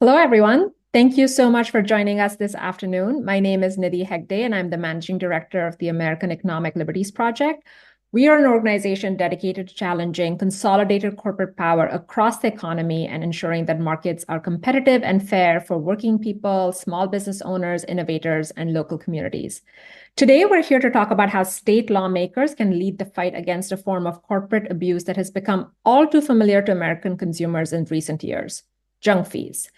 Hello, everyone. Thank you so much for joining us this afternoon. My name is Nidhi Hegde, and I'm the Managing Director of the American Economic Liberties Project. We are an organization dedicated to challenging consolidated corporate power across the economy and ensuring that markets are competitive and fair for working people, small business owners, innovators, and local communities. Today, we're here to talk about how state lawmakers can lead the fight against a form of corporate abuse that has become all too familiar to American consumers in recent years: junk fees.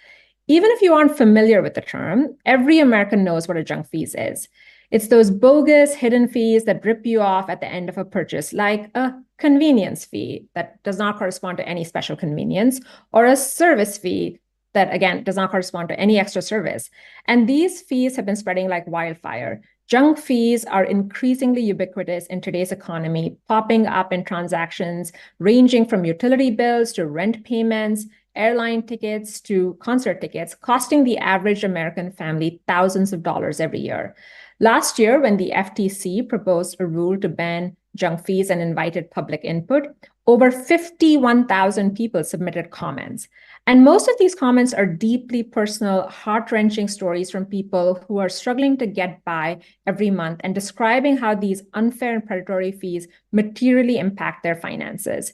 Even if you aren't familiar with the term, every American knows what a junk fees is. It's those bogus hidden fees that rip you off at the end of a purchase, like a convenience fee that does not correspond to any special convenience, or a service fee that, again, does not correspond to any extra service. And these fees have been spreading like wildfire. Junk fees are increasingly ubiquitous in today's economy, popping up in transactions ranging from utility bills to rent payments, airline tickets to concert tickets, costing the average American family thousands of dollars every year. Last year, when the FTC proposed a rule to ban junk fees and invited public input, over 51,000 people submitted comments. And most of these comments are deeply personal, heart-wrenching stories from people who are struggling to get by every month and describing how these unfair and predatory fees materially impact their finances.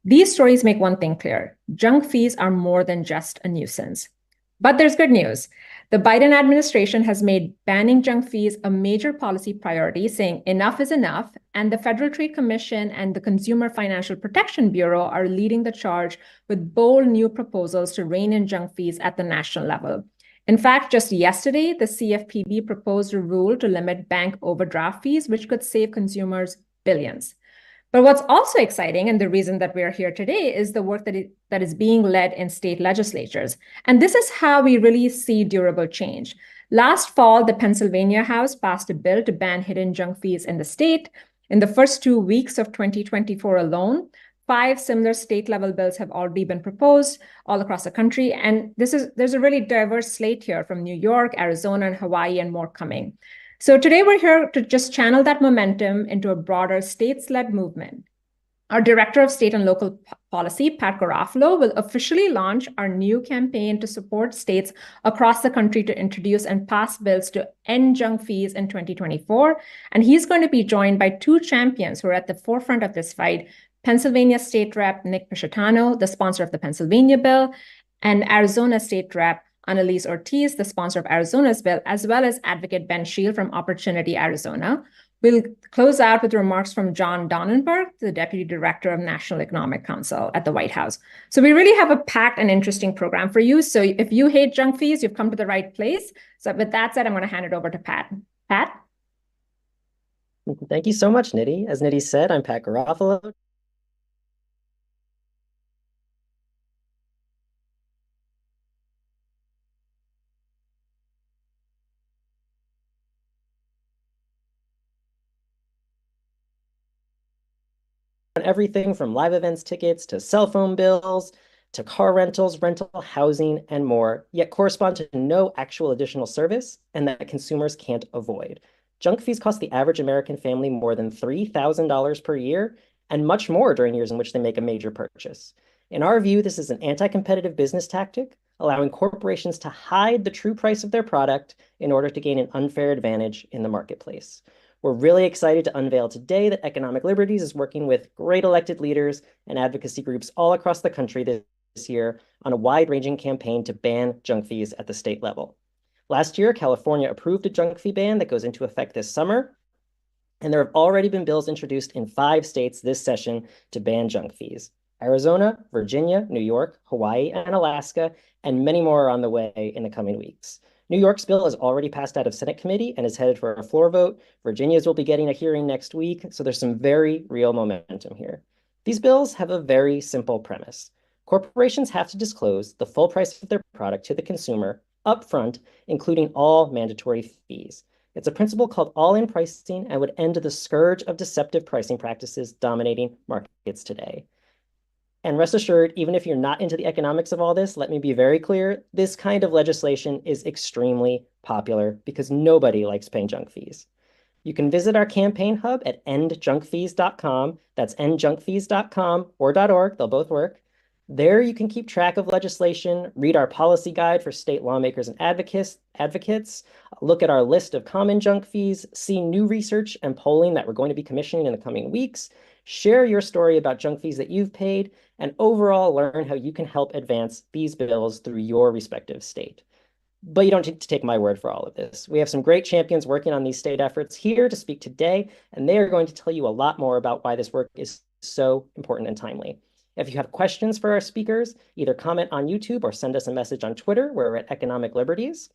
These stories make one thing clear: junk fees are more than just a nuisance. But there's good news. The Biden administration has made banning junk fees a major policy priority, saying enough is enough, and the Federal Trade Commission and the Consumer Financial Protection Bureau are leading the charge with bold new proposals to rein in junk fees at the national level. In fact, just yesterday, the CFPB proposed a rule to limit bank overdraft fees, which could save consumers billions. But what's also exciting, and the reason that we are here today, is the work that is being led in state legislatures. And this is how we really see durable change. Last fall, the Pennsylvania House passed a bill to ban hidden junk fees in the state. In the first 2 weeks of 2024 alone, 5 similar state-level bills have already been proposed all across the country. And there's a really diverse slate here from New York, Arizona, and Hawaii, and more coming. So today we're here to just channel that momentum into a broader states-led movement. Our Director of State and Local Policy, Pat Garofalo, will officially launch our new campaign to support states across the country to introduce and pass bills to end junk fees in 2024. And he's going to be joined by 2 champions who are at the forefront of this fight: Pennsylvania State Rep Nick Pisciottano, the sponsor of the Pennsylvania bill, and Arizona State Rep Annalise Ortiz, the sponsor of Arizona's bill, as well as Advocate Ben Shield from Opportunity, Arizona. We'll close out with remarks from John Donnenberg, the Deputy Director of National Economic Council at the White House. So we really have a packed and interesting program for you. So if you hate junk fees, you've come to the right place. So with that said, I'm going to hand it over to Pat. Pat? Thank you so much, Nidhi. As Nidhi said, I'm Pat Garofalo. Everything from live events tickets to cell phone bills to car rentals, rental housing, and more, yet correspond to no actual additional service and that consumers can't avoid. Junk fees cost the average American family more than $3,000 per year and much more during years in which they make a major purchase. In our view, this is an anti-competitive business tactic, allowing corporations to hide the true price of their product in order to gain an unfair advantage in the marketplace. We're really excited to unveil today that Economic Liberties is working with great elected leaders and advocacy groups all across the country this year on a wide-ranging campaign to ban junk fees at the state level. Last year, California approved a junk fee ban that goes into effect this summer, and there have already been bills introduced in 5 states this session to ban junk fees: Arizona, Virginia, New York, Hawaii, and Alaska, and many more are on the way in the coming weeks. New York's bill has already passed out of Senate committee and is headed for a floor vote. Virginia's will be getting a hearing next week, so there's some very real momentum here. These bills have a very simple premise. Corporations have to disclose the full price of their product to the consumer upfront, including all mandatory fees. It's a principle called all-in pricing and would end the scourge of deceptive pricing practices dominating markets today. And rest assured, even if you're not into the economics of all this, let me be very clear, this kind of legislation is extremely popular because nobody likes paying junk fees. You can visit our campaign hub at endjunkfees.com. That's endjunkfees.com or .org. They'll both work. There you can keep track of legislation, read our policy guide for state lawmakers and advocates, look at our list of common junk fees, see new research and polling that we're going to be commissioning in the coming weeks, share your story about junk fees that you've paid, and overall learn how you can help advance these bills through your respective state. But you don't need to take my word for all of this. We have some great champions working on these state efforts here to speak today, and they are going to tell you a lot more about why this work is so important and timely. If you have questions for our speakers, either comment on YouTube or send us a message on Twitter, where we're at Economic Liberties.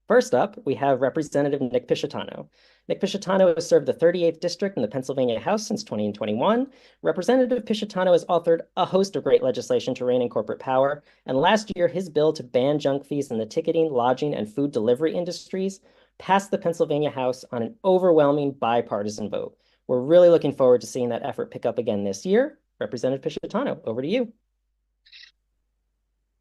First up, we have Representative Nick Pisciottano. Nick Pisciottano has served the 38th District in the Pennsylvania House since 2021. Representative Pisciottano has authored a host of great legislation to rein in corporate power, and last year his bill to ban junk fees in the ticketing, lodging, and food delivery industries passed the Pennsylvania House on an overwhelming bipartisan vote. We're really looking forward to seeing that effort pick up again this year. Representative Pisciottano, over to you.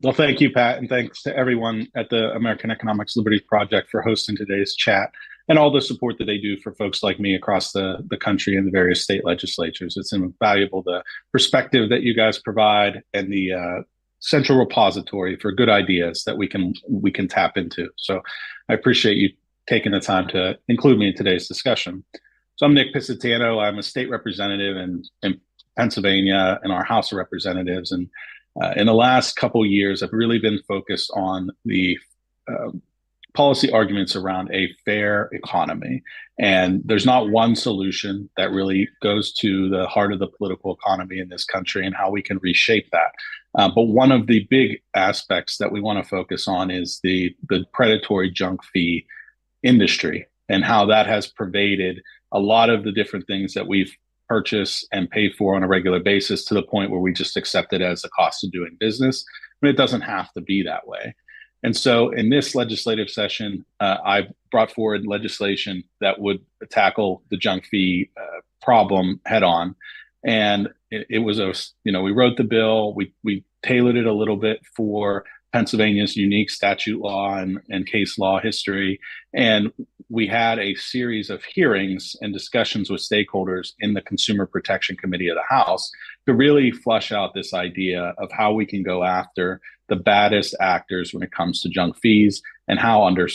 Well, thank you, Pat, and thanks to everyone at the American Economic Liberties Project for hosting today's chat and all the support that they do for folks like me across the country and the various state legislatures. It's invaluable, the perspective that you guys provide and the central repository for good ideas that we can tap into. So I appreciate you taking the time to include me in today's discussion. So I'm Nick Pisciottano. I'm a state representative in Pennsylvania in our House of Representatives. And in the last couple of years, I've really been focused on the policy arguments around a fair economy. And there's not one solution that really goes to the heart of the political economy in this country and how we can reshape that. But one of the big aspects that we want to focus on is the predatory junk fee industry and how that has pervaded a lot of the different things that we've purchase and pay for on a regular basis, to the point where we just accept it as the cost of doing business. But it doesn't have to be that way. And so in this legislative session, I brought forward legislation that would tackle the junk fee problem head on. And it was we wrote the bill, we tailored it a little bit for Pennsylvania's unique statute law and case law history. And we had a series of hearings and discussions with stakeholders in the Consumer Protection Committee of the House to really flush out this idea of how we can go after the baddest actors when it comes to junk fees, and how under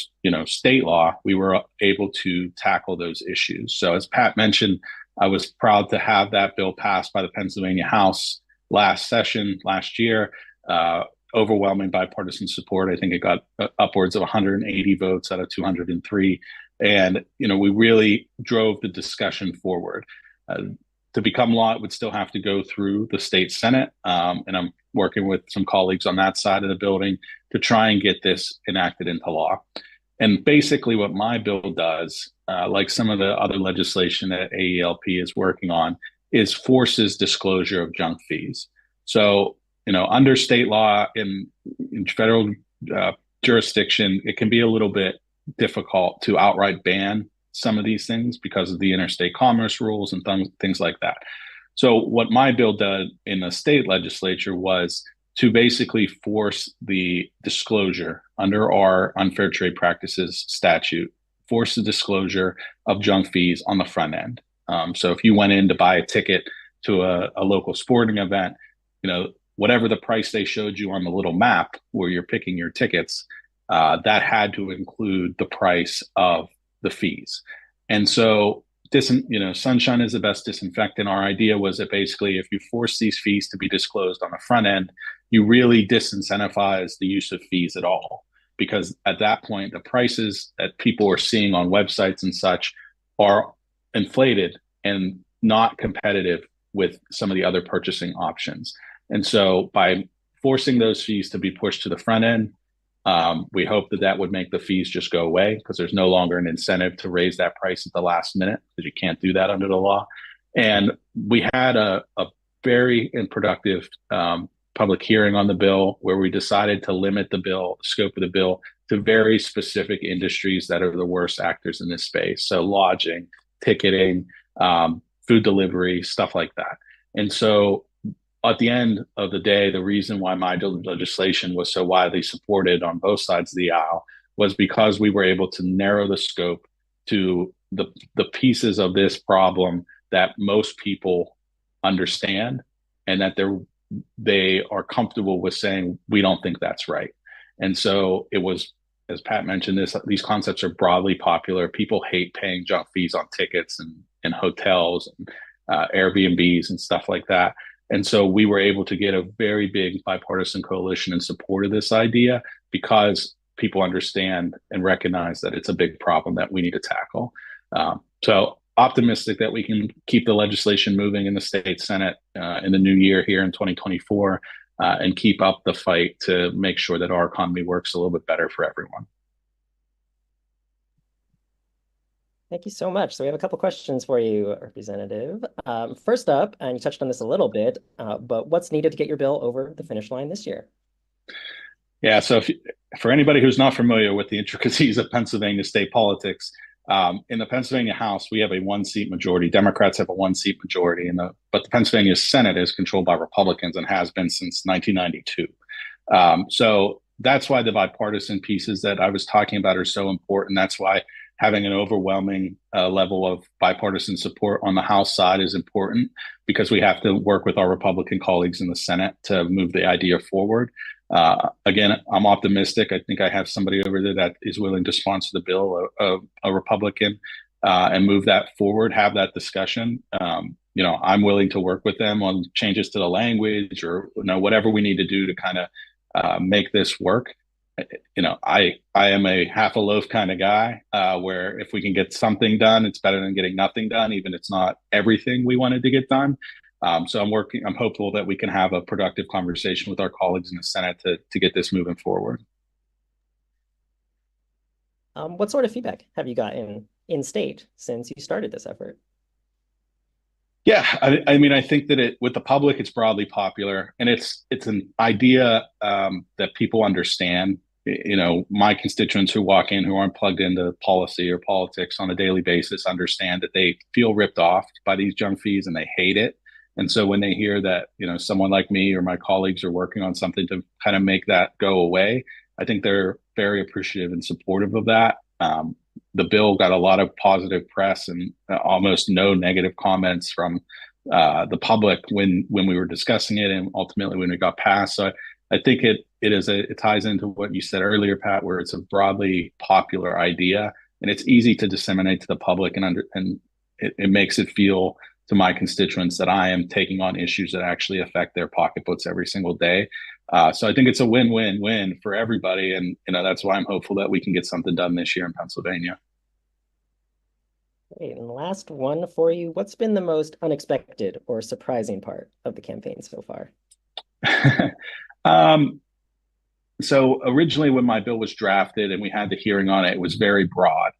state law we were able to tackle those issues. So as Pat mentioned, I was proud to have that bill passed by the Pennsylvania House last year. Overwhelming bipartisan support. I think it got upwards of 180 votes out of 203. And, we really drove the discussion forward. To become law, it would still have to go through the state Senate. And I'm working with some colleagues on that side of the building to try and get this enacted into law. And basically what my bill does, like some of the other legislation that AELP is working on, is forces disclosure of junk fees. So, under state law in federal jurisdiction, it can be a little bit difficult to outright ban some of these things because of the interstate commerce rules and things like that. So what my bill did in the state legislature was to basically force the disclosure under our unfair trade practices statute, force the disclosure of junk fees on the front end. So if you went in to buy a ticket to a local sporting event, whatever the price they showed you on the little map where you're picking your tickets, that had to include the price of the fees. And so sunshine is the best disinfectant. Our idea was that basically if you force these fees to be disclosed on the front end, you really disincentivize the use of fees at all. Because at that point, the prices that people are seeing on websites and such are inflated and not competitive with some of the other purchasing options. And so by forcing those fees to be pushed to the front end, we hope that would make the fees just go away, because there's no longer an incentive to raise that price at the last minute, because you can't do that under the law. And we had a very productive public hearing on the bill, where we decided to limit the scope of the bill to very specific industries that are the worst actors in this space. So lodging, ticketing, food delivery, stuff like that. And so at the end of the day, the reason why my legislation was so widely supported on both sides of the aisle was because we were able to narrow the scope to the pieces of this problem that most people understand, and that they're they are comfortable with saying, we don't think that's right. And so it was, as Pat mentioned, these concepts are broadly popular. People hate paying junk fees on tickets and hotels and Airbnbs and stuff like that. And so we were able to get a very big bipartisan coalition in support of this idea because people understand and recognize that it's a big problem that we need to tackle. So optimistic that we can keep the legislation moving in the state Senate in the new year here in 2024 and keep up the fight to make sure that our economy works a little bit better for everyone. Thank you so much. So we have a couple questions for you, Representative. First up, and you touched on this a little bit, but what's needed to get your bill over the finish line this year? Yeah, so for anybody who's not familiar with the intricacies of Pennsylvania state politics, in the Pennsylvania House, we have a one-seat majority. Democrats have a one-seat majority, but the Pennsylvania Senate is controlled by Republicans and has been since 1992. So that's why the bipartisan pieces that I was talking about are so important. That's why having an overwhelming level of bipartisan support on the House side is important, because we have to work with our Republican colleagues in the Senate to move the idea forward. Again, I'm optimistic. I think I have somebody over there that is willing to sponsor the bill, a Republican, and move that forward, have that discussion. I'm willing to work with them on changes to the language or whatever we need to do to kind of make this work. I am a half a loaf kind of guy, where if we can get something done, it's better than getting nothing done, even if it's not everything we wanted to get done. So I'm hopeful that we can have a productive conversation with our colleagues in the Senate to get this moving forward. What sort of feedback have you gotten in state since you started this effort? Yeah, I mean, I think that with the public, it's broadly popular, and it's an idea that people understand. My constituents who walk in, who aren't plugged into policy or politics on a daily basis, understand that they feel ripped off by these junk fees and they hate it. And so when they hear that, someone like me or my colleagues are working on something to kind of make that go away, I think they're very appreciative and supportive of that. The bill got a lot of positive press and almost no negative comments from the public when we were discussing it, and ultimately when it got passed. So I think it ties into what you said earlier, Pat, where it's a broadly popular idea and it's easy to disseminate to the public, and it makes it feel to my constituents that I am taking on issues that actually affect their pocketbooks every single day. So I think it's a win-win-win for everybody. And, that's why I'm hopeful that we can get something done this year in Pennsylvania. Great. And last one for you. What's been the most unexpected or surprising part of the campaign so far? So originally when my bill was drafted and we had the hearing on it, it was very broad.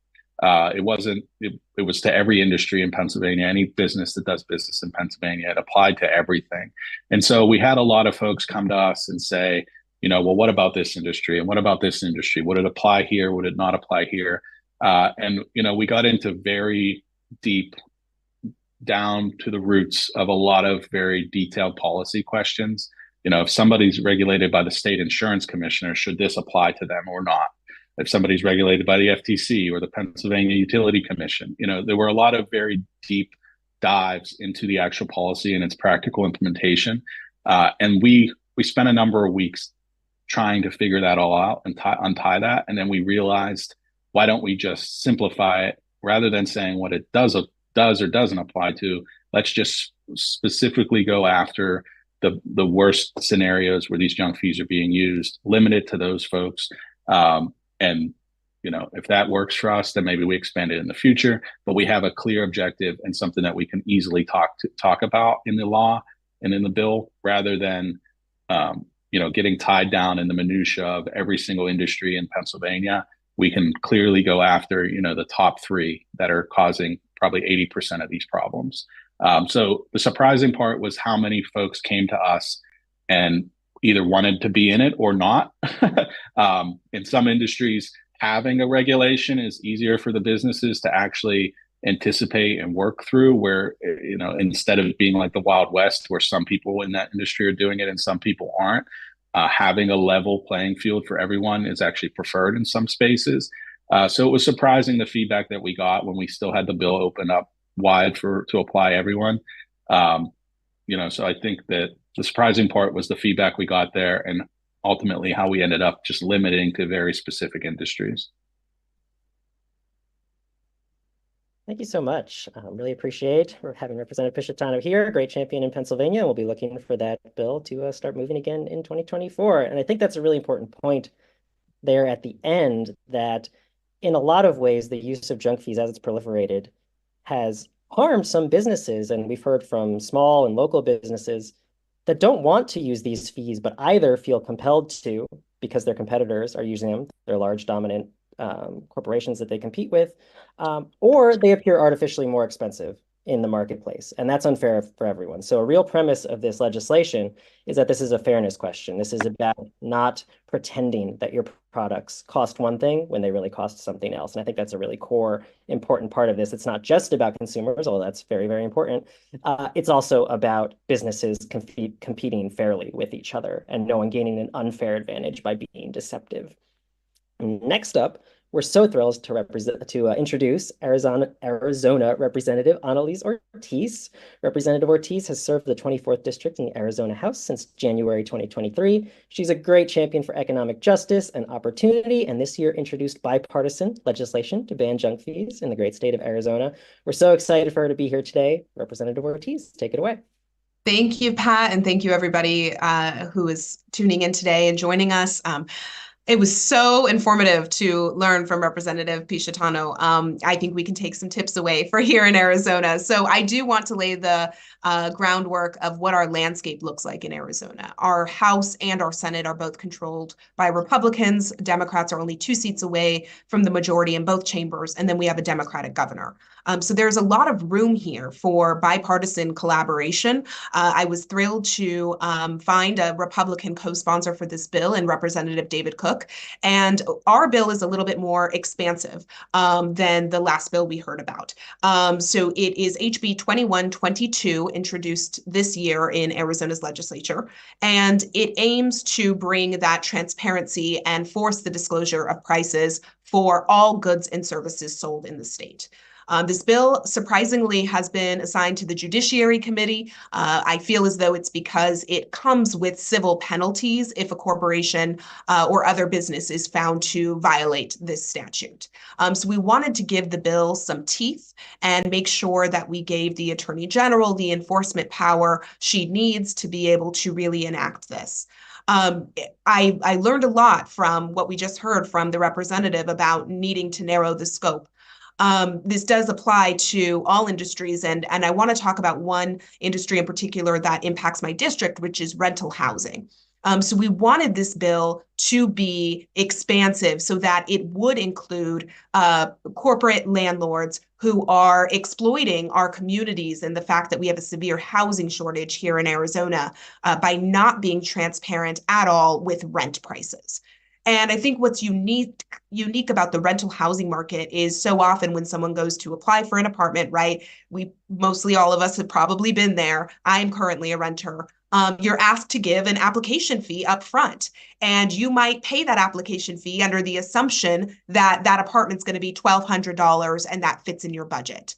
It was to every industry in Pennsylvania, any business that does business in Pennsylvania. It applied to everything. And so we had a lot of folks come to us and say, well, what about this industry? And what about this industry? Would it apply here? Would it not apply here? And we got into very deep down to the roots of a lot of very detailed policy questions. If somebody's regulated by the state insurance commissioner, should this apply to them or not? If somebody's regulated by the FTC or the Pennsylvania Utility Commission, there were a lot of very deep dives into the actual policy and its practical implementation. And we spent a number of weeks trying to figure that all out and untie that. And then we realized, why don't we just simplify it rather than saying what it does or doesn't apply to? Let's just specifically go after the worst scenarios where these junk fees are being used, limit it to those folks. And, if that works for us, then maybe we expand it in the future, but we have a clear objective and something that we can easily talk about in the law and in the bill, rather than, getting tied down in the minutia of every single industry in Pennsylvania. We can clearly go after, the top three that are causing probably 80% of these problems. So the surprising part was how many folks came to us and either wanted to be in it or not. In some industries, having a regulation is easier for the businesses to actually anticipate and work through, where, instead of being like the Wild West, where some people in that industry are doing it and some people aren't, having a level playing field for everyone is actually preferred in some spaces. So it was surprising the feedback that we got when we still had the bill open up wide to apply everyone. So I think that the surprising part was the feedback we got there, and ultimately how we ended up just limiting to very specific industries. Thank you so much. Really appreciate having Representative Pisciottano here, a great champion in Pennsylvania, and we'll be looking for that bill to start moving again in 2024. And I think that's a really important point there at the end, that in a lot of ways, the use of junk fees as it's proliferated has harmed some businesses. And we've heard from small and local businesses that don't want to use these fees, but either feel compelled to because their competitors are using them, they're large, dominant corporations that they compete with, or they appear artificially more expensive in the marketplace. And that's unfair for everyone. So a real premise of this legislation is that this is a fairness question. This is about not pretending that your products cost one thing when they really cost something else. And I think that's a really core, important part of this. It's not just about consumers, although that's very, very important. It's also about businesses competing fairly with each other and no one gaining an unfair advantage by being deceptive. Next up, we're so thrilled to introduce Arizona Representative Annalise Ortiz. Representative Ortiz has served the 24th District in the Arizona House since January 2023. She's a great champion for economic justice and opportunity, and this year introduced bipartisan legislation to ban junk fees in the great state of Arizona. We're so excited for her to be here today. Representative Ortiz, take it away. Thank you, Pat, and thank you everybody who is tuning in today and joining us. It was so informative to learn from Representative Pisciottano. I think we can take some tips away for here in Arizona. So I do want to lay the groundwork of what our landscape looks like in Arizona. Our House and our Senate are both controlled by Republicans. Democrats are only 2 seats away from the majority in both chambers, and then we have a Democratic governor. So there's a lot of room here for bipartisan collaboration. I was thrilled to find a Republican co-sponsor for this bill in Representative David Cook. And our bill is a little bit more expansive than the last bill we heard about. So it is HB 2122, introduced this year in Arizona's legislature. And it aims to bring that transparency and force the disclosure of prices for all goods and services sold in the state. This bill, surprisingly, has been assigned to the Judiciary Committee. I feel as though it's because it comes with civil penalties if a corporation or other business is found to violate this statute. So we wanted to give the bill some teeth and make sure that we gave the Attorney General the enforcement power she needs to be able to really enact this. I learned a lot from what we just heard from the representative about needing to narrow the scope. This does apply to all industries, and I want to talk about one industry in particular that impacts my district, which is rental housing. So we wanted this bill to be expansive so that it would include corporate landlords who are exploiting our communities and the fact that we have a severe housing shortage here in Arizona by not being transparent at all with rent prices. And I think what's unique about the rental housing market is so often when someone goes to apply for an apartment, right? Mostly all of us have probably been there. I'm currently a renter. You're asked to give an application fee up front, and you might pay that application fee under the assumption that that apartment's going to be $1,200 and that fits in your budget.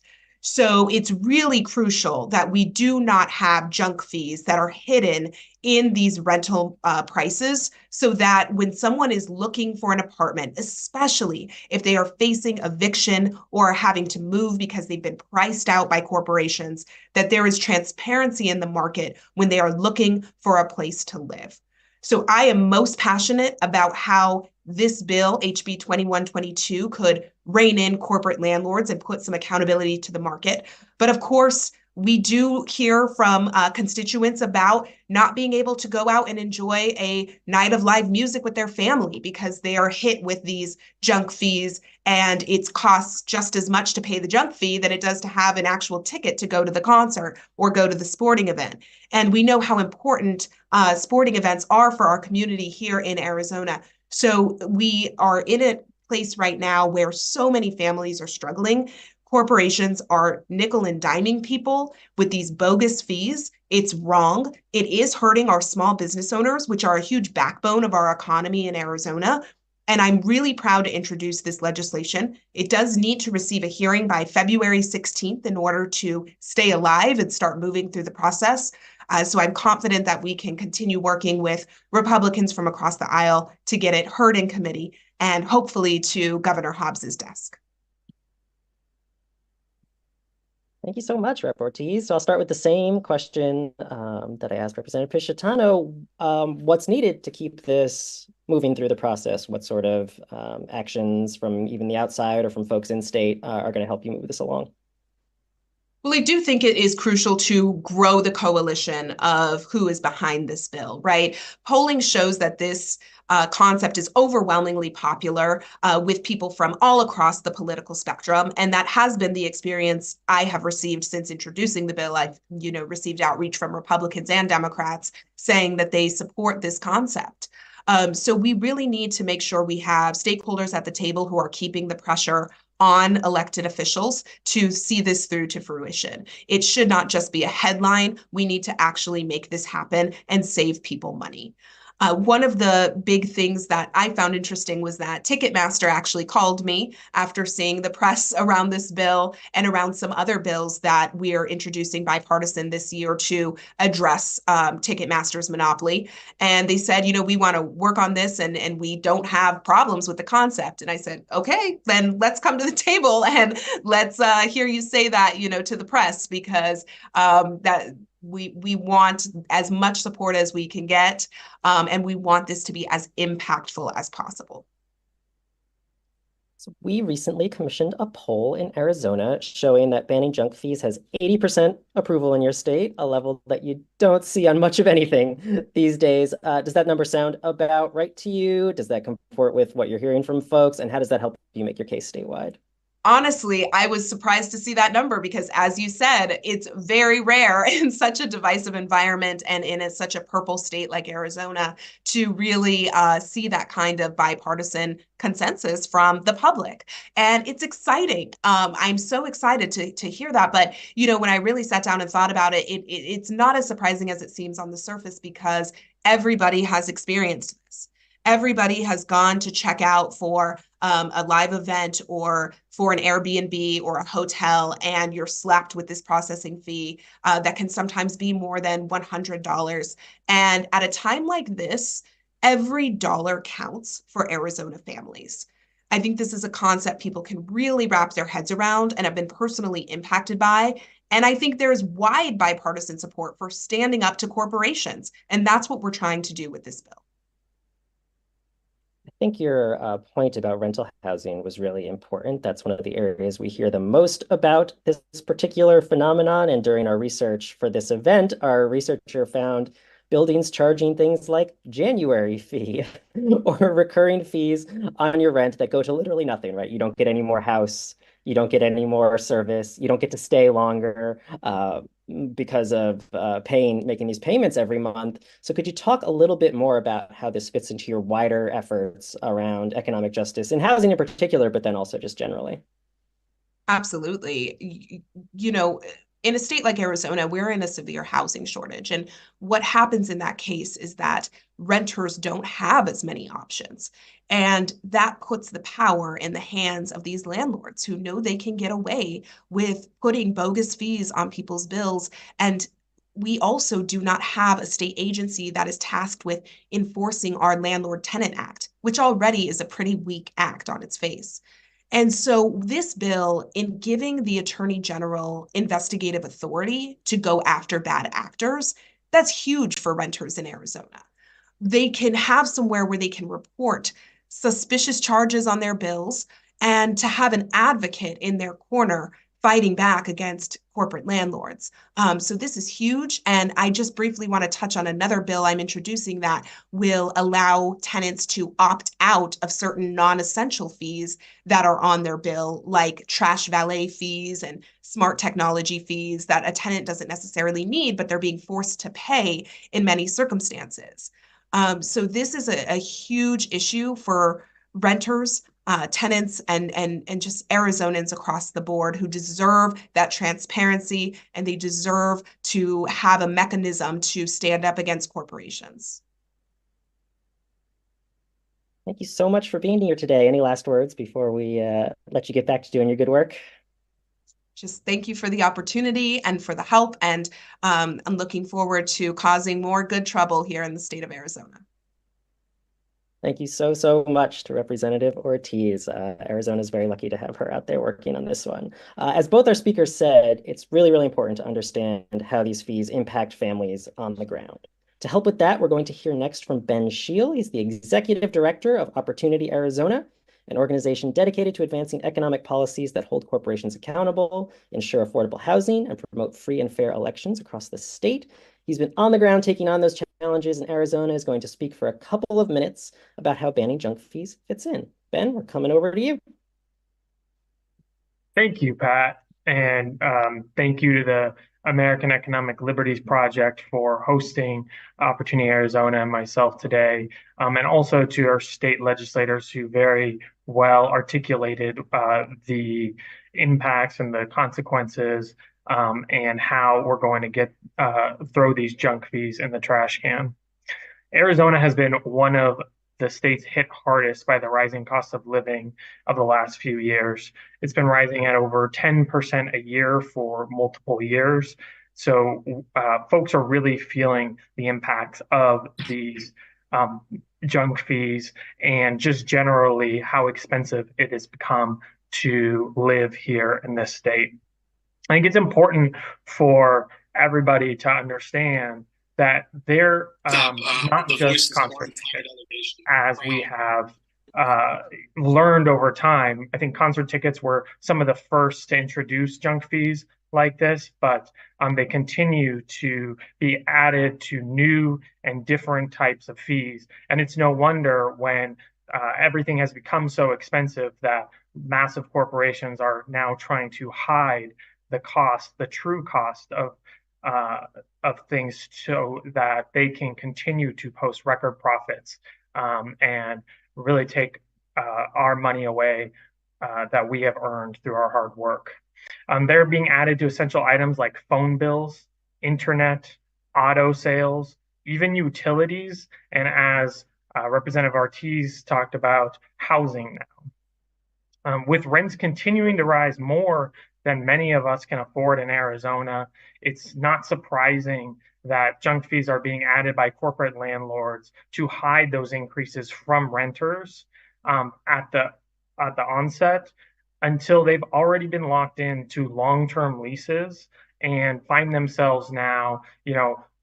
So it's really crucial that we do not have junk fees that are hidden in these rental prices, so that when someone is looking for an apartment, especially if they are facing eviction or having to move because they've been priced out by corporations, that there is transparency in the market when they are looking for a place to live. So I am most passionate about how this bill, HB 2122, could rein in corporate landlords and put some accountability to the market. But of course, we do hear from constituents about not being able to go out and enjoy a night of live music with their family because they are hit with these junk fees, and it costs just as much to pay the junk fee that it does to have an actual ticket to go to the concert or go to the sporting event. And we know how important sporting events are for our community here in Arizona. So we are in a place right now where so many families are struggling. Corporations are nickel and diming people with these bogus fees. It's wrong. It is hurting our small business owners, which are a huge backbone of our economy in Arizona. And I'm really proud to introduce this legislation. It does need to receive a hearing by February 16th in order to stay alive and start moving through the process. So I'm confident that we can continue working with Republicans from across the aisle to get it heard in committee and hopefully to Governor Hobbs's desk. Thank you so much, Rep. Ortiz. So I'll start with the same question that I asked Representative Pisciottano. What's needed to keep this moving through the process? What sort of actions from even the outside or from folks in state are going to help you move this along? Well, I do think it is crucial to grow the coalition of who is behind this bill, right? Polling shows that this concept is overwhelmingly popular with people from all across the political spectrum. And that has been the experience I have received since introducing the bill. I've, received outreach from Republicans and Democrats saying that they support this concept. So we really need to make sure we have stakeholders at the table who are keeping the pressure on elected officials to see this through to fruition. It should not just be a headline. We need to actually make this happen and save people money. One of the big things that I found interesting was that Ticketmaster actually called me after seeing the press around this bill and around some other bills that we are introducing bipartisan this year to address Ticketmaster's monopoly. And they said, we want to work on this and we don't have problems with the concept. And I said, okay, then let's come to the table and let's hear you say that, to the press, because that we want as much support as we can get, and we want this to be as impactful as possible. So we recently commissioned a poll in Arizona showing that banning junk fees has 80% approval in your state, a level that you don't see on much of anything these days. Does that number sound about right to you? Does that comport with what you're hearing from folks? And how does that help you make your case statewide? Honestly, I was surprised to see that number because, as you said, it's very rare in such a divisive environment and in such a purple state like Arizona to really see that kind of bipartisan consensus from the public. And it's exciting. I'm so excited to hear that. But, when I really sat down and thought about it, it's not as surprising as it seems on the surface because everybody has experienced this. Everybody has gone to check out for a live event or for an Airbnb or a hotel, and you're slapped with this processing fee that can sometimes be more than $100. And at a time like this, every dollar counts for Arizona families. I think this is a concept people can really wrap their heads around and have been personally impacted by. And I think there's wide bipartisan support for standing up to corporations. And that's what we're trying to do with this bill. I think your point about rental housing was really important. That's one of the areas we hear the most about this particular phenomenon. And during our research for this event, our researcher found buildings charging things like January fee or recurring fees on your rent that go to literally nothing, right? You don't get any more house, you don't get any more service, you don't get to stay longer because of making these payments every month. So could you talk a little bit more about how this fits into your wider efforts around economic justice in housing in particular, but then also just generally? Absolutely. In a state like Arizona, we're in a severe housing shortage. And what happens in that case is that renters don't have as many options. And that puts the power in the hands of these landlords who know they can get away with putting bogus fees on people's bills. And we also do not have a state agency that is tasked with enforcing our Landlord Tenant Act, which already is a pretty weak act on its face. And so this bill, in giving the Attorney General investigative authority to go after bad actors, that's huge for renters in Arizona. They can have somewhere where they can report suspicious charges on their bills and to have an advocate in their corner fighting back against corporate landlords. So this is huge. And I just briefly want to touch on another bill I'm introducing that will allow tenants to opt out of certain non-essential fees that are on their bill, like trash valet fees and smart technology fees that a tenant doesn't necessarily need, but they're being forced to pay in many circumstances. So this is a huge issue for renters, tenants, and just Arizonans across the board who deserve that transparency, and they deserve to have a mechanism to stand up against corporations. Thank you so much for being here today. Any last words before we let you get back to doing your good work? just thank you for the opportunity and for the help. And I'm looking forward to causing more good trouble here in the state of Arizona. Thank you so much to Representative Ortiz. Arizona is very lucky to have her out there working on this one. As both our speakers said, it's really important to understand how these fees impact families on the ground. To help with that, we're going to hear next from Ben Scheel. He's the Executive Director of Opportunity Arizona, an organization dedicated to advancing economic policies that hold corporations accountable, ensure affordable housing, and promote free and fair elections across the state. He's been on the ground taking on those challenges in Arizona, is going to speak for a couple of minutes about how banning junk fees fits in. Ben, we're coming over to you. Thank you, Pat. And thank you to the American Economic Liberties Project for hosting Opportunity Arizona and myself today, and also to our state legislators who very well articulated the impacts and the consequences and how we're going to throw these junk fees in the trash can. Arizona has been one of the states hit hardest by the rising cost of living of the last few years. It's been rising at over 10% a year for multiple years. So folks are really feeling the impacts of these junk fees and just generally how expensive it has become to live here in this state. I think it's important for everybody to understand that they're not just concert tickets, as we have learned over time. I think concert tickets were some of the first to introduce junk fees like this, but they continue to be added to new and different types of fees. And it's no wonder when everything has become so expensive that massive corporations are now trying to hide the cost, the true cost of things, so that they can continue to post record profits and really take our money away that we have earned through our hard work. They're being added to essential items like phone bills, internet, auto sales, even utilities, and as Representative Ortiz talked about, housing now. With rents continuing to rise more than many of us can afford in Arizona, it's not surprising that junk fees are being added by corporate landlords to hide those increases from renters at the onset, until they've already been locked into long-term leases and find themselves now,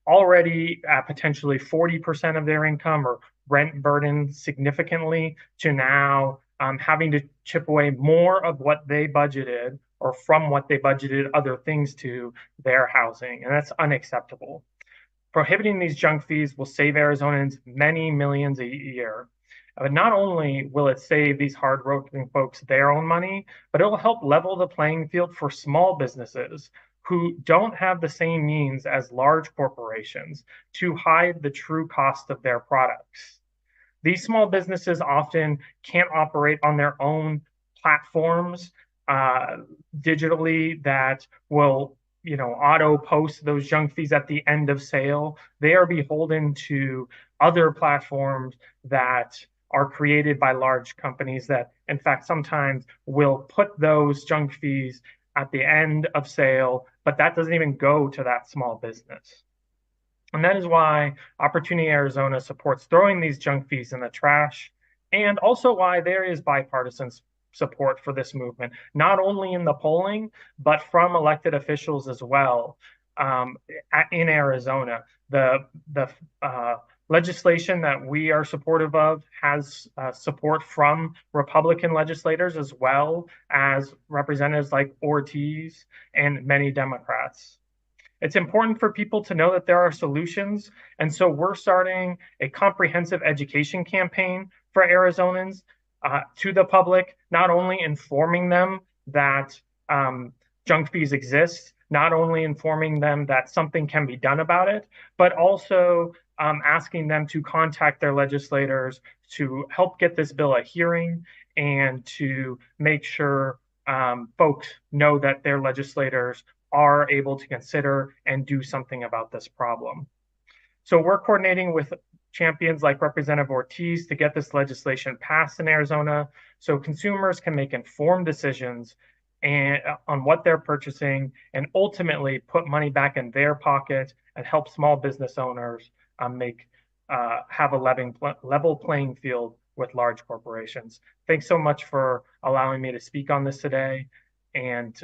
already at potentially 40% of their income or rent burdened significantly, to now having to chip away more of what they budgeted or from what they budgeted other things to their housing. And that's unacceptable. Prohibiting these junk fees will save Arizonans many millions a year. But not only will it save these hardworking folks their own money, but it will help level the playing field for small businesses who don't have the same means as large corporations to hide the true cost of their products. These small businesses often can't operate on their own platforms digitally that will auto post those junk fees at the end of sale. They are beholden to other platforms that are created by large companies that, in fact, sometimes will put those junk fees at the end of sale, but that doesn't even go to that small business. And that is why Opportunity Arizona supports throwing these junk fees in the trash, and also why there is bipartisan support for this movement, not only in the polling, but from elected officials as well in Arizona. The legislation that we are supportive of has support from Republican legislators as well as representatives like Ortiz and many Democrats. It's important for people to know that there are solutions. And so we're starting a comprehensive education campaign for Arizonans to the public, not only informing them that junk fees exist, not only informing them that something can be done about it, but also asking them to contact their legislators to help get this bill a hearing and to make sure folks know that their legislators are able to consider and do something about this problem. So we're coordinating with champions like Representative Ortiz to get this legislation passed in Arizona so consumers can make informed decisions and on what they're purchasing, and ultimately put money back in their pocket and help small business owners have a level playing field with large corporations. Thanks so much for allowing me to speak on this today, and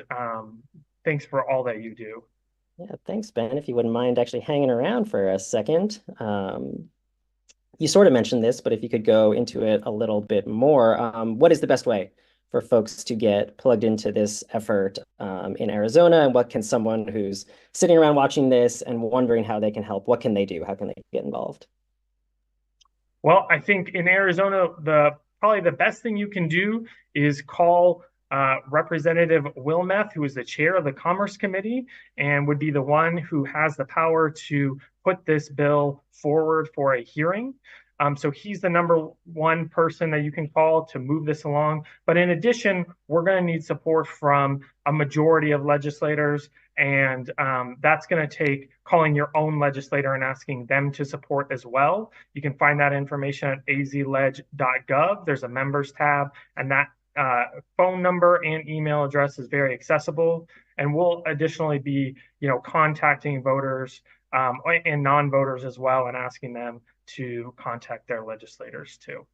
thanks for all that you do. Yeah, thanks, Ben. If you wouldn't mind actually hanging around for a second. You sort of mentioned this, but if you could go into it a little bit more, what is the best way for folks to get plugged into this effort in Arizona? And what can someone who's sitting around watching this and wondering how they can help, what can they do? How can they get involved? Well, I think in Arizona, probably the best thing you can do is call Representative Wilmeth, who is the chair of the Commerce Committee and would be the one who has the power to put this bill forward for a hearing. So he's the number one person that you can call to move this along. But in addition, we're going to need support from a majority of legislators. And that's going to take calling your own legislator and asking them to support as well. You can find that information at azleg.gov. There's a members tab, and that phone number and email address is very accessible. And we'll additionally be, contacting voters and non-voters as well and asking them to contact their legislators too.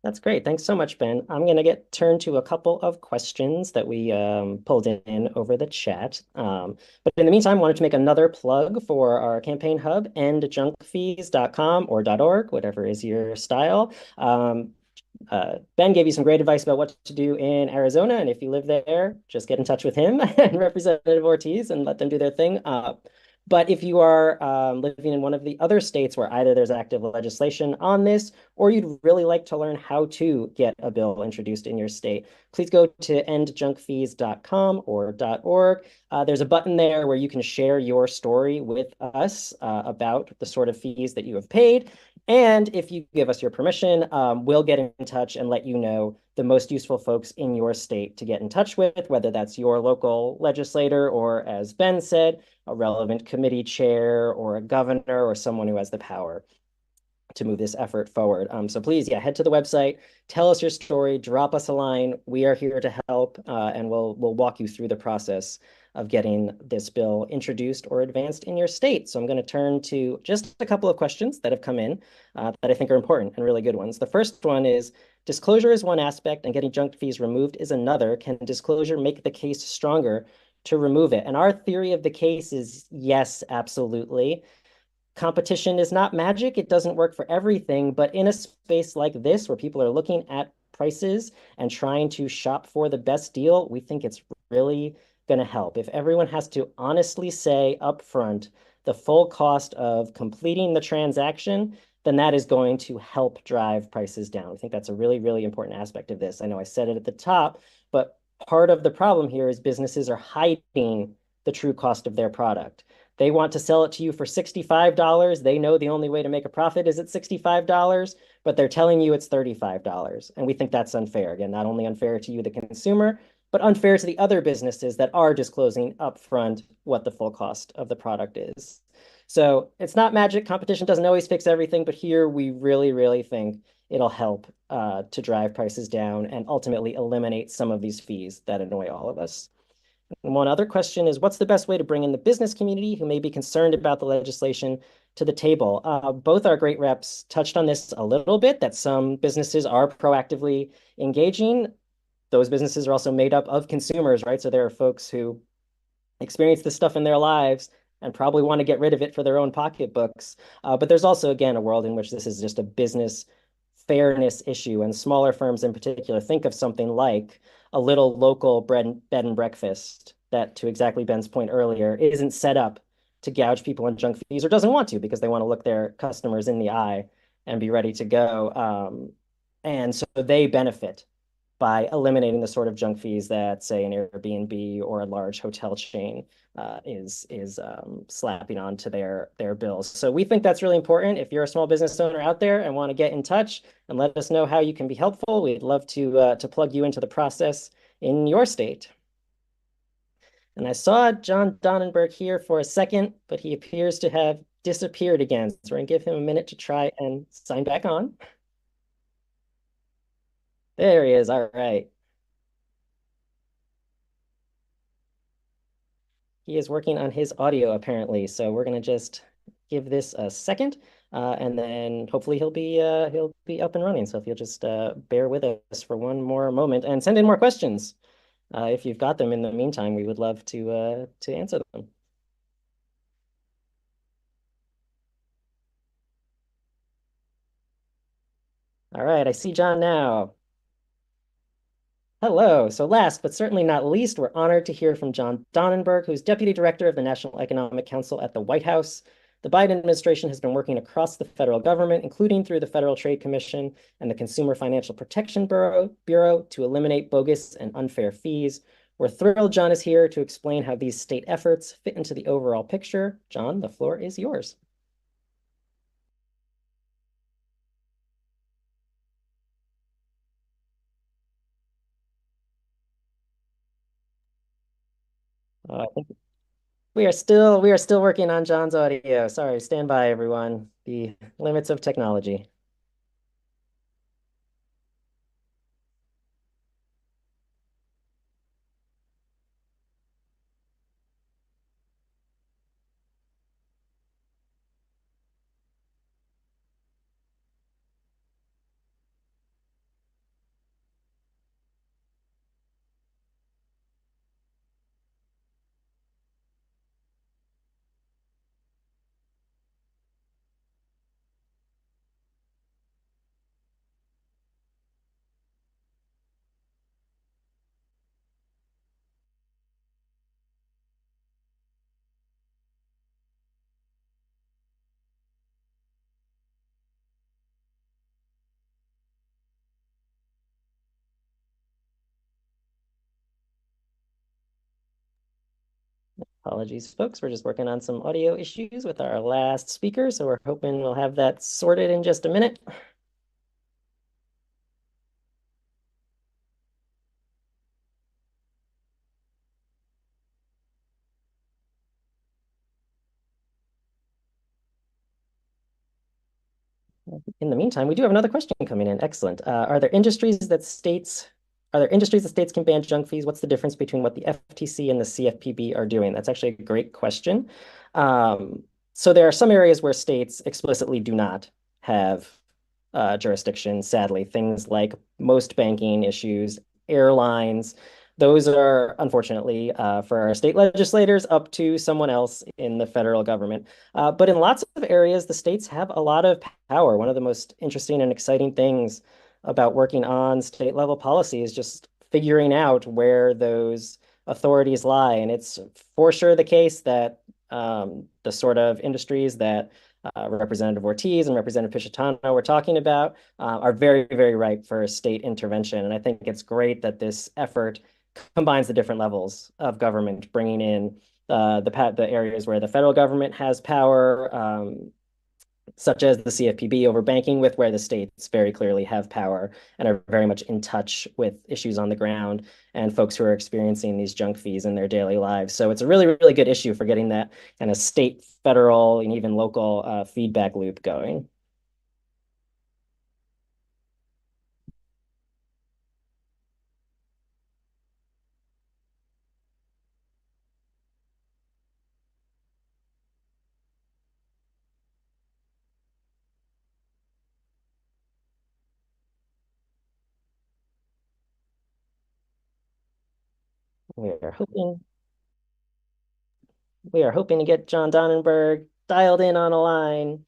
That's great. Thanks so much, Ben. I'm going to turn to a couple of questions that we pulled in over the chat. But in the meantime, I wanted to make another plug for our campaign hub, endjunkfees.com or .org, whatever is your style. Ben gave you some great advice about what to do in Arizona, and if you live there, just get in touch with him and Representative Ortiz and let them do their thing. But if you are living in one of the other states where either there's active legislation on this, or you'd really like to learn how to get a bill introduced in your state, please go to endjunkfees.com or .org. There's a button there where you can share your story with us about the sort of fees that you have paid. And if you give us your permission, we'll get in touch and let you know the most useful folks in your state to get in touch with, whether that's your local legislator or, as Ben said, a relevant committee chair or a governor or someone who has the power to move this effort forward. So please, head to the website, tell us your story, drop us a line. We are here to help, and we'll walk you through the process of getting this bill introduced or advanced in your state. So I'm going to turn to just a couple of questions that have come in that I think are important and really good ones. The first one is, disclosure is one aspect and getting junk fees removed is another. Can disclosure make the case stronger to remove it? And our theory of the case is yes, absolutely. Competition is not magic. It doesn't work for everything, but in a space like this where people are looking at prices and trying to shop for the best deal, we think it's really going to help. If everyone has to honestly say upfront the full cost of completing the transaction, then that is going to help drive prices down. I think that's a really, really important aspect of this. I know I said it at the top, but part of the problem here is businesses are hiding the true cost of their product. They want to sell it to you for $65. They know the only way to make a profit is at $65, but they're telling you it's $35. And we think that's unfair. Again, not only unfair to you, the consumer, but unfair to the other businesses that are disclosing upfront what the full cost of the product is. So it's not magic. Competition doesn't always fix everything, but here we really, really think it'll help to drive prices down and ultimately eliminate some of these fees that annoy all of us. And one other question is, what's the best way to bring in the business community who may be concerned about the legislation to the table? Both our great reps touched on this a little bit, that some businesses are proactively engaging. Those businesses are also made up of consumers, right? So there are folks who experience this stuff in their lives and probably want to get rid of it for their own pocketbooks. But there's also, again, a world in which this is just a business fairness issue, and smaller firms in particular. Think of something like a little local bed and breakfast that, to exactly Ben's point earlier, isn't set up to gouge people on junk fees, or doesn't want to because they want to look their customers in the eye and be ready to go. And so they benefit by eliminating the sort of junk fees that, say, an Airbnb or a large hotel chain is slapping onto their bills. So we think that's really important. If you're a small business owner out there and want to get in touch and let us know how you can be helpful, we'd love to plug you into the process in your state. And I saw John Donnenberg here for a second, but he appears to have disappeared again. So we're going to give him a minute to try and sign back on. There he is. All right. he is working on his audio apparently. So we're gonna just give this a second, and then hopefully he'll be up and running. So if you'll just bear with us for one more moment and send in more questions. If you've got them in the meantime, we would love to answer them. All right, I see John now. Hello. So last but certainly not least, we're honored to hear from John Donenberg, who's Deputy Director of the National Economic Council at the White House. The Biden administration has been working across the federal government, including through the Federal Trade Commission and the Consumer Financial Protection Bureau to eliminate bogus and unfair fees. We're thrilled John is here to explain how these state efforts fit into the overall picture. John, the floor is yours. I think we are still working on John's audio. Sorry, stand by everyone. The limits of technology. Apologies, folks. We're just working on some audio issues with our last speaker, so we're hoping we'll have that sorted in just a minute. In the meantime, we do have another question coming in. Excellent. Are there industries that states can ban junk fees? What's the difference between what the FTC and the CFPB are doing? That's actually a great question. So there are some areas where states explicitly do not have jurisdiction, sadly. Things like most banking issues, airlines, those are unfortunately for our state legislators up to someone else in the federal government. But in lots of areas, the states have a lot of power. One of the most interesting and exciting things about working on state level policy is just figuring out where those authorities lie. And it's for sure the case that the sort of industries that Representative Ortiz and Representative Pisciottano were talking about are very, very ripe for state intervention. And I think it's great that this effort combines the different levels of government, bringing in the areas where the federal government has power, such as the CFPB over banking, with where the states very clearly have power and are very much in touch with issues on the ground and folks who are experiencing these junk fees in their daily lives. So it's a really, really good issue for getting that kind of state, federal, and even local feedback loop going. We are hoping to get John Donenberg dialed in on a line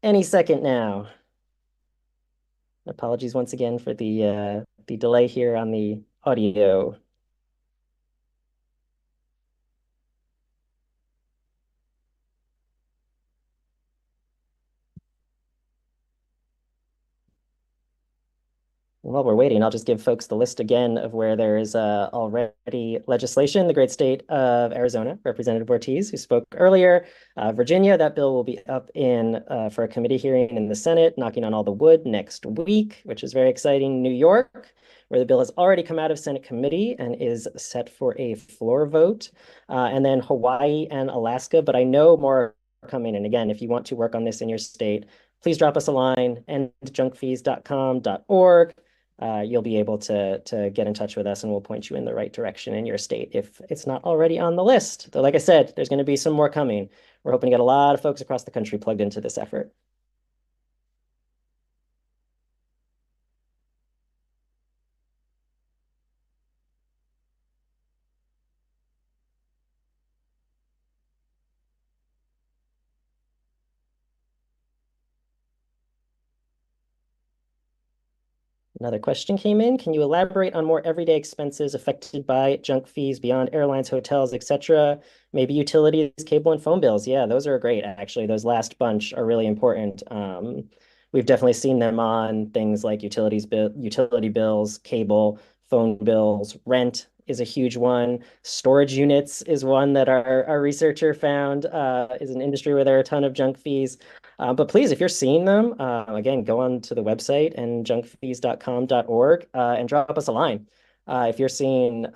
any second now. Apologies once again for the delay here on the audio. While we're waiting, I'll just give folks the list again of where there is already legislation. The great state of Arizona, Representative Ortiz, who spoke earlier. Virginia, that bill will be up in for a committee hearing in the Senate, knocking on all the wood next week, which is very exciting. New York, where the bill has already come out of Senate committee and is set for a floor vote. And then Hawaii and Alaska, but I know more are coming. And again, if you want to work on this in your state, please drop us a line, endjunkfees.com.org. you'll be able to get in touch with us, and we'll point you in the right direction in your state if it's not already on the list. Though, like I said, there's going to be some more coming. We're hoping to get a lot of folks across the country plugged into this effort. Another question came in. Can you elaborate on more everyday expenses affected by junk fees beyond airlines, hotels, etc.? Maybe utilities, cable, and phone bills. Yeah, those are great, actually. Those last bunch are really important. We've definitely seen them on things like utility bills, cable, phone bills, rent is a huge one. Storage units is one that our researcher found is an industry where there are a ton of junk fees. But please, if you're seeing them, again, go on to the website and junkfees.com.org and drop us a line. If you're seeing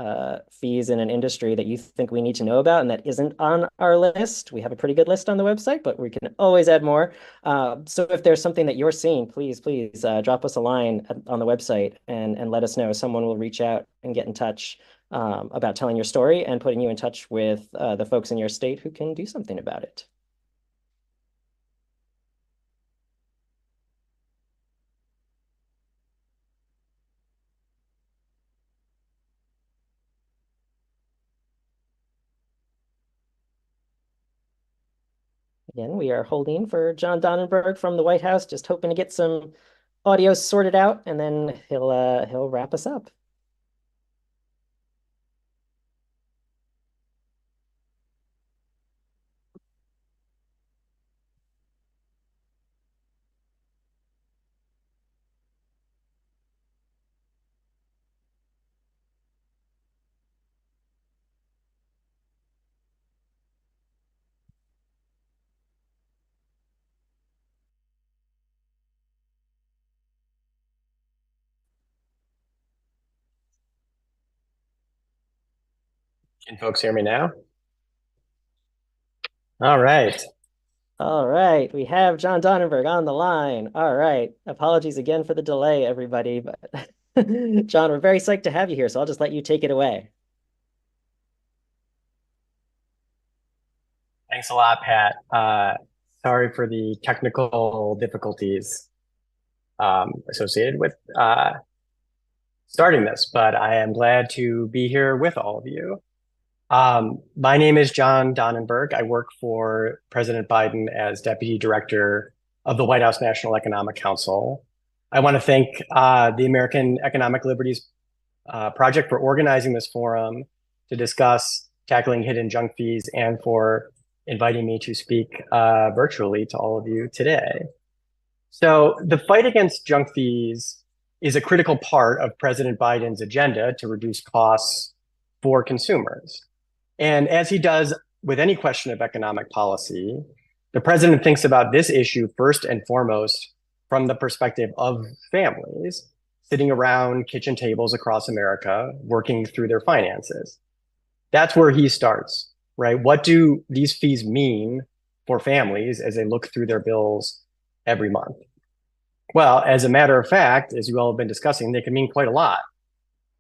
fees in an industry that you think we need to know about and that isn't on our list, we have a pretty good list on the website, but we can always add more. So if there's something that you're seeing, please drop us a line on the website and let us know. Someone will reach out and get in touch about telling your story and putting you in touch with the folks in your state who can do something about it. Again, we are holding for John Donnenberg from the White House, just hoping to get some audio sorted out, and then he'll wrap us up. Can folks hear me now? All right. All right, we have John Donnenberg on the line. All right, apologies again for the delay, everybody, but John, we're very psyched to have you here, so I'll just let you take it away. Thanks a lot, Pat. Sorry for the technical difficulties associated with starting this, but I am glad to be here with all of you. My name is John Donnenberg. I work for President Biden as Deputy Director of the White House National Economic Council. I want to thank the American Economic Liberties Project for organizing this forum to discuss tackling hidden junk fees and for inviting me to speak virtually to all of you today. So the fight against junk fees is a critical part of President Biden's agenda to reduce costs for consumers. And as he does with any question of economic policy, the president thinks about this issue first and foremost from the perspective of families sitting around kitchen tables across America, working through their finances. That's where he starts, right? What do these fees mean for families as they look through their bills every month? Well, as a matter of fact, as you all have been discussing, they can mean quite a lot.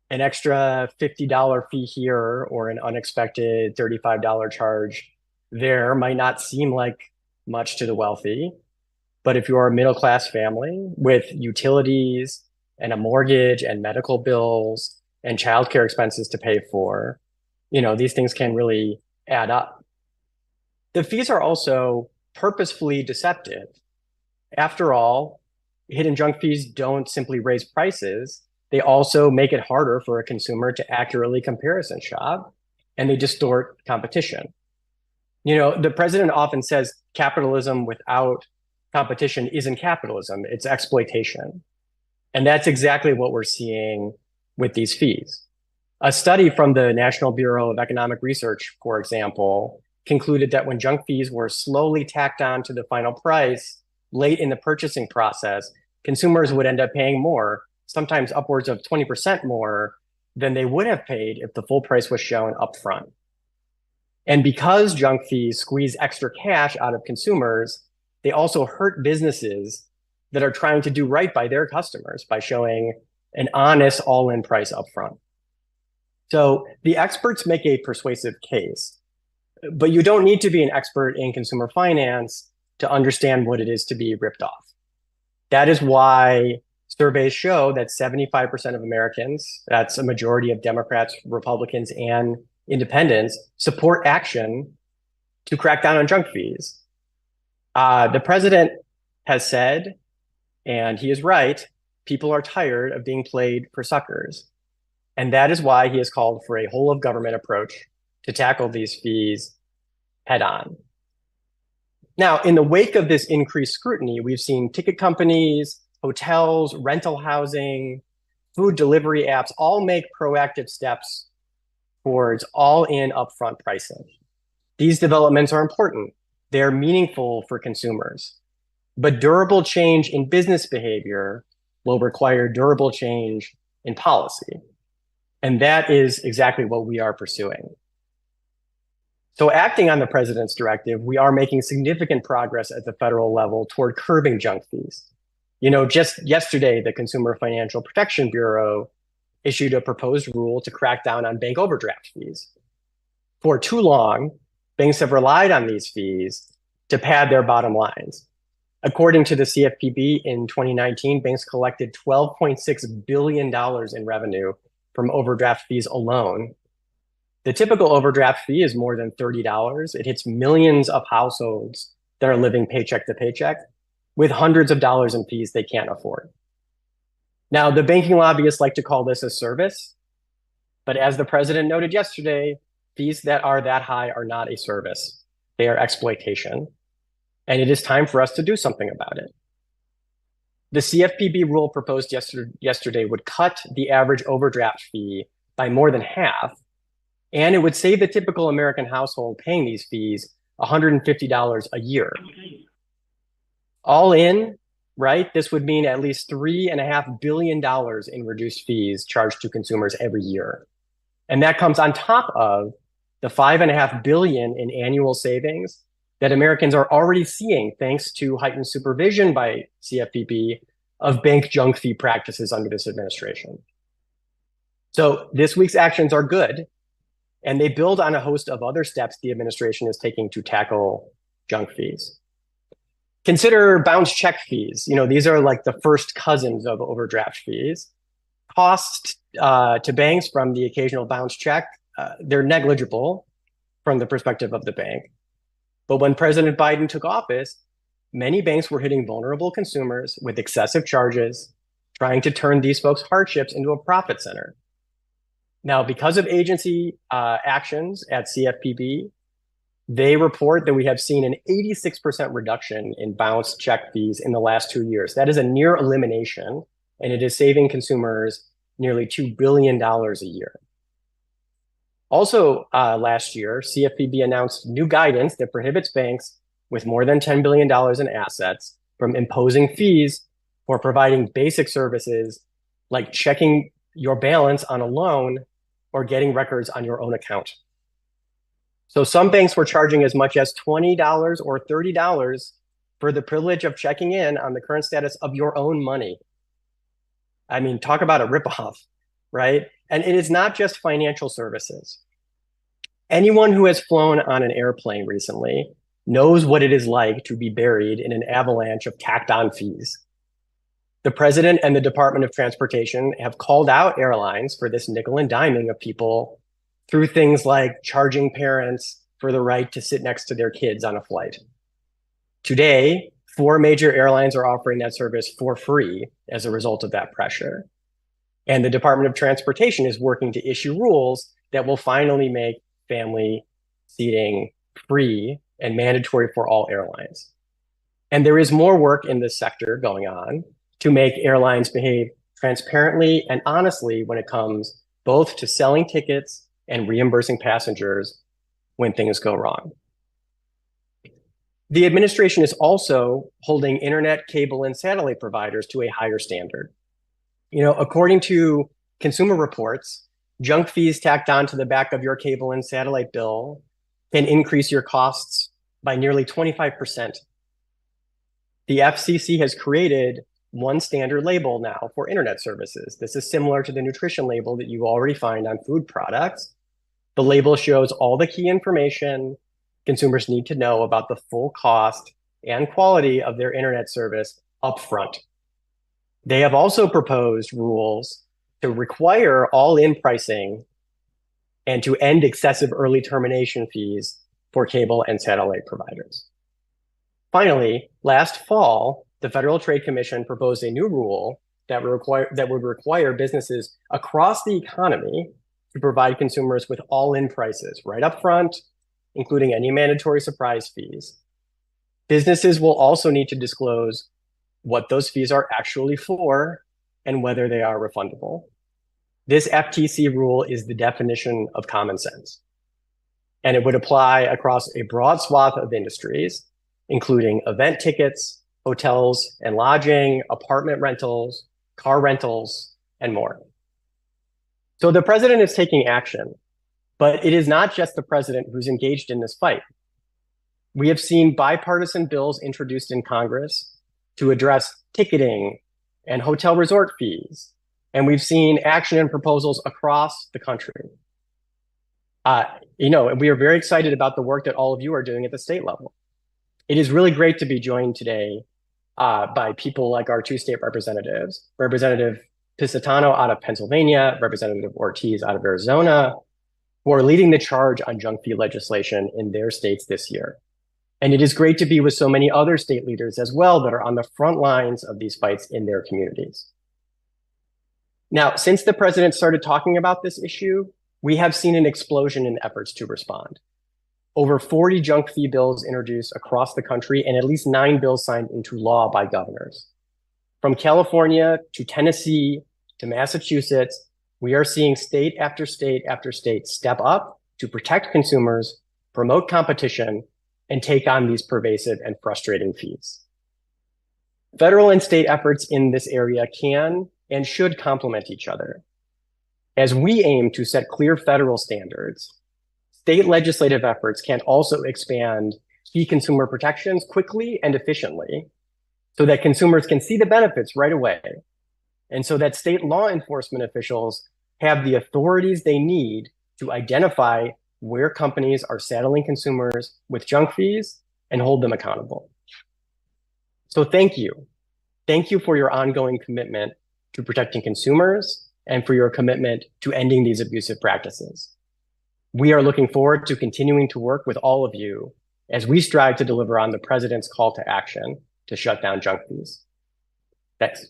An extra $50 fee here or an unexpected $35 charge there might not seem like much to the wealthy. But if you're a middle-class family with utilities and a mortgage and medical bills and childcare expenses to pay for, these things can really add up. The fees are also purposefully deceptive. After all, hidden junk fees don't simply raise prices. They also make it harder for a consumer to accurately comparison shop, and they distort competition. The president often says capitalism without competition isn't capitalism, it's exploitation. And that's exactly what we're seeing with these fees. A study from the National Bureau of Economic Research, for example, concluded that when junk fees were slowly tacked on to the final price late in the purchasing process, consumers would end up paying more, sometimes upwards of 20% more than they would have paid if the full price was shown upfront. And because junk fees squeeze extra cash out of consumers, they also hurt businesses that are trying to do right by their customers by showing an honest all-in price upfront. So the experts make a persuasive case, but you don't need to be an expert in consumer finance to understand what it is to be ripped off. That is why surveys show that 75% of Americans, that's a majority of Democrats, Republicans, and independents, support action to crack down on junk fees. The president has said, and he is right, people are tired of being played for suckers. And that is why he has called for a whole of government approach to tackle these fees head on. Now, in the wake of this increased scrutiny, we've seen ticket companies, hotels, rental housing, food delivery apps all make proactive steps towards all-in upfront pricing. These developments are important. They're meaningful for consumers. But durable change in business behavior will require durable change in policy. And that is exactly what we are pursuing. So acting on the president's directive, we are making significant progress at the federal level toward curbing junk fees. You know, just yesterday, the Consumer Financial Protection Bureau issued a proposed rule to crack down on bank overdraft fees. For too long, banks have relied on these fees to pad their bottom lines. According to the CFPB, in 2019, banks collected $12.6 billion in revenue from overdraft fees alone. The typical overdraft fee is more than $30. It hits millions of households that are living paycheck to paycheck with hundreds of dollars in fees they can't afford. Now, the banking lobbyists like to call this a service, but as the president noted yesterday, fees that are that high are not a service. They are exploitation. And it is time for us to do something about it. The CFPB rule proposed yesterday would cut the average overdraft fee by more than half, and it would save the typical American household paying these fees $150 a year. All in, right, this would mean at least $3.5 billion in reduced fees charged to consumers every year. And that comes on top of the $5.5 billion in annual savings that Americans are already seeing thanks to heightened supervision by CFPB of bank junk fee practices under this administration. So this week's actions are good, and they build on a host of other steps the administration is taking to tackle junk fees. Consider bounce check fees. You know, these are like the first cousins of overdraft fees. Costs to banks from the occasional bounce check, they're negligible from the perspective of the bank. But when President Biden took office, many banks were hitting vulnerable consumers with excessive charges, trying to turn these folks' hardships into a profit center. Now, because of agency actions at CFPB, they report that we have seen an 86% reduction in bounce check fees in the last 2 years. That is a near elimination, and it is saving consumers nearly $2 billion a year. Also, last year, CFPB announced new guidance that prohibits banks with more than $10 billion in assets from imposing fees for providing basic services like checking your balance on a loan or getting records on your own account. So some banks were charging as much as $20 or $30 for the privilege of checking in on the current status of your own money. I mean, talk about a ripoff, right? And it is not just financial services. Anyone who has flown on an airplane recently knows what it is like to be buried in an avalanche of tacked on fees. The president and the Department of Transportation have called out airlines for this nickel and diming of people through things like charging parents for the right to sit next to their kids on a flight. Today, 4 major airlines are offering that service for free as a result of that pressure. And the Department of Transportation is working to issue rules that will finally make family seating free and mandatory for all airlines. And there is more work in this sector going on to make airlines behave transparently and honestly when it comes both to selling tickets and reimbursing passengers when things go wrong. The administration is also holding internet, cable, and satellite providers to a higher standard. You know, according to Consumer Reports, junk fees tacked onto the back of your cable and satellite bill can increase your costs by nearly 25%. The FCC has created one standard label now for internet services. This is similar to the nutrition label that you already find on food products. The label shows all the key information consumers need to know about the full cost and quality of their internet service upfront. They have also proposed rules to require all-in pricing and to end excessive early termination fees for cable and satellite providers. Finally, last fall, the Federal Trade Commission proposed a new rule that would require businesses across the economy to provide consumers with all-in prices right up front, including any mandatory surprise fees. Businesses will also need to disclose what those fees are actually for and whether they are refundable. This FTC rule is the definition of common sense, and it would apply across a broad swath of industries, including event tickets, hotels and lodging, apartment rentals, car rentals, and more. So the president is taking action, but it is not just the president who's engaged in this fight. We have seen bipartisan bills introduced in Congress to address ticketing and hotel resort fees, and we've seen action and proposals across the country. We are very excited about the work that all of you are doing at the state level. It is really great to be joined today by people like our two state representatives, Representative Pisciottano out of Pennsylvania, Representative Ortiz out of Arizona, who are leading the charge on junk fee legislation in their states this year. And it is great to be with so many other state leaders as well that are on the front lines of these fights in their communities. Now, since the president started talking about this issue, we have seen an explosion in efforts to respond. Over 40 junk fee bills introduced across the country and at least 9 bills signed into law by governors. From California to Tennessee to Massachusetts, we are seeing state after state after state step up to protect consumers, promote competition, and take on these pervasive and frustrating fees. Federal and state efforts in this area can and should complement each other. As we aim to set clear federal standards, state legislative efforts can also expand key consumer protections quickly and efficiently so that consumers can see the benefits right away, and so that state law enforcement officials have the authorities they need to identify where companies are saddling consumers with junk fees and hold them accountable. So thank you. Thank you for your ongoing commitment to protecting consumers and for your commitment to ending these abusive practices. We are looking forward to continuing to work with all of you as we strive to deliver on the president's call to action to shut down junk fees. Thanks.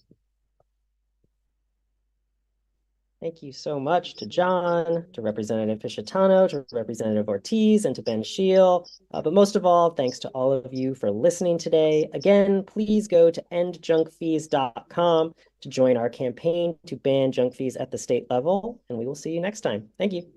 Thank you so much to John, to Representative Pisciottano, to Representative Ortiz, and to Ben Scheel. But most of all, thanks to all of you for listening today. Again, please go to endjunkfees.com to join our campaign to ban junk fees at the state level, and we will see you next time. Thank you.